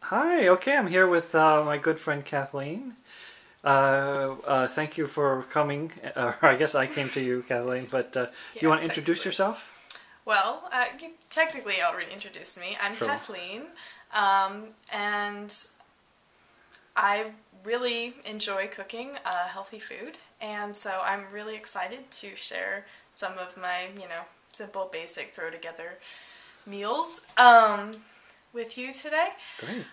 Hi, okay, I'm here with my good friend Kathleen. Thank you for coming, or I guess I came to you, Kathleen, but do you want to introduce yourself? Well, you technically already introduced me. I'm True. Kathleen, and I really enjoy cooking healthy food, and so I'm really excited to share some of my, simple, basic, throw-together meals with you today. Great.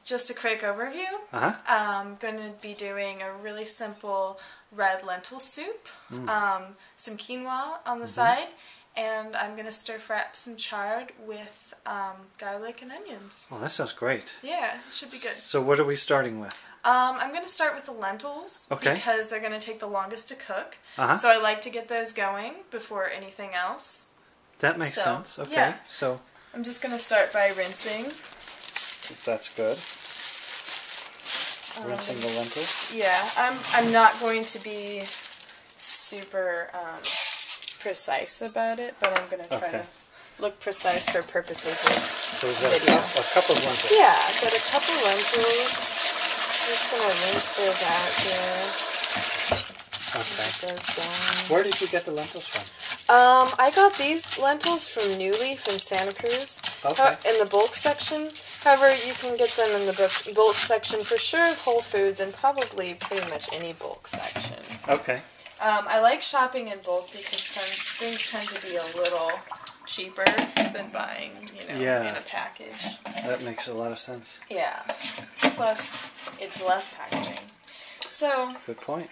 Just a quick overview. I'm going to be doing a really simple red lentil soup, some quinoa on the side, and I'm going to stir fry up some chard with garlic and onions. Well, that sounds great. Yeah, it should be good. So what are we starting with? I'm going to start with the lentils because they're going to take the longest to cook. So I like to get those going before anything else. That makes sense. Okay. Yeah. So I'm just going to start by rinsing. That's good. Rinsing the lentils. Yeah, I'm not going to be super precise about it, but I'm going to try to look precise for purposes of so we've got a cup of lentils. Yeah, I've got a couple lentils. I'm just going to rinse those out here. Okay. Those down. Where did you get the lentils from? I got these lentils from New Leaf in Santa Cruz, in the bulk section. However, you can get them in the bulk section for sure of Whole Foods and probably pretty much any bulk section. Okay. I like shopping in bulk because things tend to be a little cheaper than buying, in a package. That makes a lot of sense. Yeah. Plus, it's less packaging. So, good point.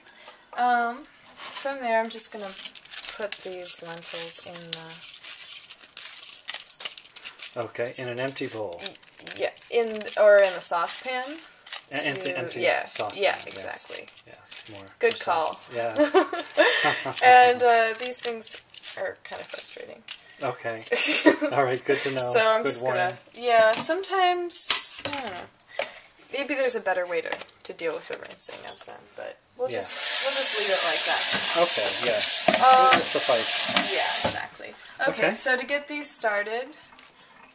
From there, I'm just going to put these lentils in the... Okay, in an empty bowl. Yeah, in a saucepan. Empty saucepan. Yeah, exactly. Yes, more good precise. Call. Yeah. And these things are kind of frustrating. Okay. All right, good to know. So I'm good just warning. sometimes, I don't know. Maybe there's a better way to deal with the rinsing of them, but we'll just leave it like that. Okay, yeah. It'll suffice. Yeah, exactly. Okay, so to get these started,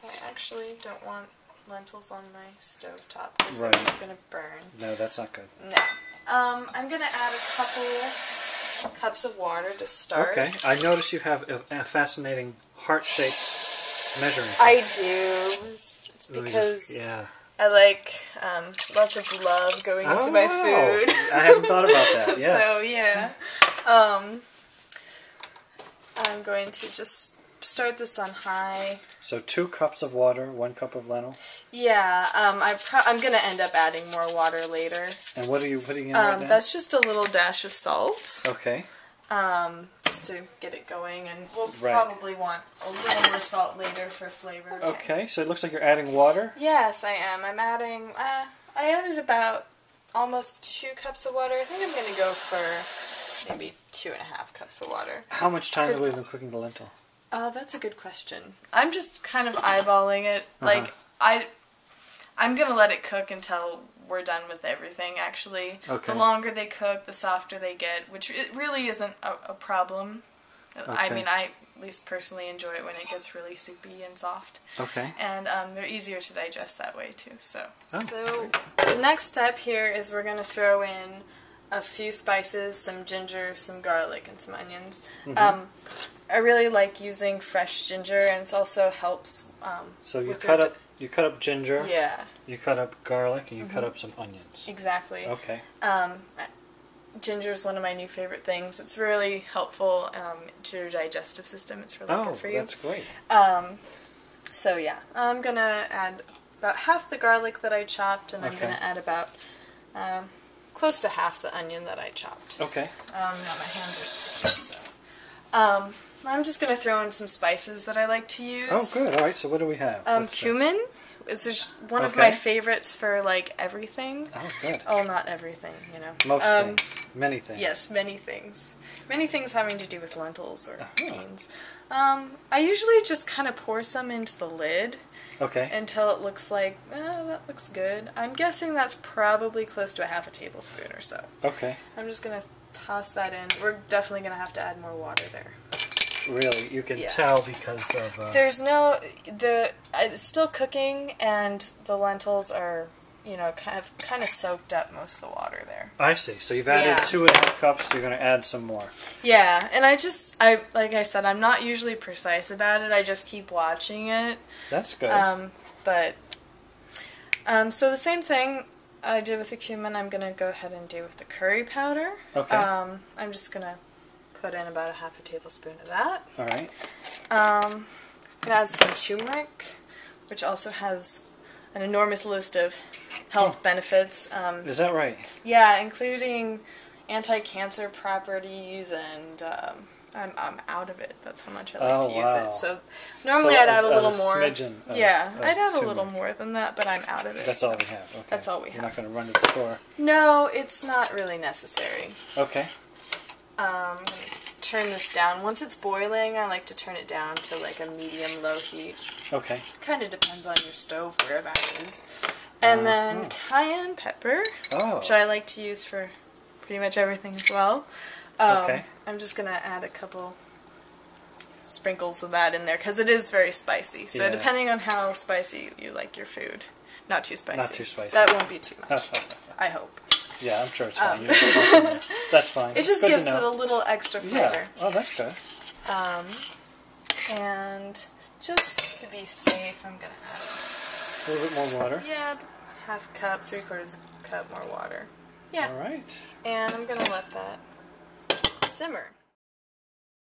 I actually don't want lentils on my stovetop because they're just going to burn. No, that's not good. No. I'm going to add a couple cups of water to start. Okay, I notice you have a fascinating heart-shaped measuring cup. I do. It's because I like lots of love going into my food. I hadn't thought about that. Yeah. So yeah, I'm going to just start this on high. So 2 cups of water, 1 cup of lentil. Yeah, I'm going to end up adding more water later. And what are you putting in right now? That's just a little dash of salt. Okay. Just to get it going, and we'll probably want a little more salt later for flavor. Okay, so it looks like you're adding water? Yes, I am. I'm adding, I added about almost 2 cups of water. I think I'm going to go for maybe 2.5 cups of water. How much time have we been cooking the lentil? That's a good question. I'm just kind of eyeballing it. Like, I'm going to let it cook until we're done with everything, actually. Okay. The longer they cook, the softer they get, which it really isn't a problem. Okay. I mean, I at least personally enjoy it when it gets really soupy and soft. Okay. And they're easier to digest that way, too. So the next step here is we're going to throw in a few spices, some ginger, some garlic, and some onions. I really like using fresh ginger, and it also helps. So you cut up ginger. Yeah. You cut up garlic, and you cut up some onions. Exactly. Okay. Ginger is one of my new favorite things. It's really helpful to your digestive system. It's really good for you. Oh, that's great. So yeah, I'm gonna add about half the garlic that I chopped, and I'm gonna add about close to half the onion that I chopped. Okay. Now my hands are sticky, so. I'm just going to throw in some spices that I like to use. Oh, good. All right, so what do we have? Cumin is just one of my favorites for, like, everything. Oh, good. Oh, not everything, Most things. Many things. Yes, many things. Many things having to do with lentils or beans. I usually just kind of pour some into the lid. Okay. Until it looks like, that looks good. I'm guessing that's probably close to a half a tablespoon or so. Okay. I'm just going to toss that in. We're definitely going to have to add more water there. really. You can tell because of... There's no... It's still cooking, and the lentils are, you know, kind of soaked up most of the water there. I see. So you've added 2.5 cups, so you're going to add some more. Yeah, and like I said, I'm not usually precise about it. I just keep watching it. That's good. So the same thing I did with the cumin, I'm going to go ahead and do with the curry powder. Okay. I'm just going to put in about 1/2 tablespoon of that. All right. I'm going to add some turmeric, which also has an enormous list of health benefits. Is that right? Yeah, including anti-cancer properties, and I'm out of it. That's how much I like to use it. So normally I'd add a little more. Smidgen of I'd add a turmeric. little more than that, but I'm out of it. That's all we have. Okay. That's all we have. You're not going to run to the store. No, it's not really necessary. Okay. I'm going to turn this down. Once it's boiling, I like to turn it down to like a medium-low heat. Okay. Kind of depends on your stove, where that is. And then cayenne pepper, which I like to use for pretty much everything as well. Okay. I'm just going to add a couple sprinkles of that in there, because it is very spicy. So depending on how spicy you like your food. Not too spicy. Not too spicy. That won't be too much, I hope. Yeah, I'm sure it's fine. You don't that's fine. It just gives it a little extra flavor. Yeah. Oh, that's good. And just to be safe, I'm going to add a little bit more water. Yeah, 1/2 cup, 3/4 cup more water. Yeah. All right. And I'm going to let that simmer.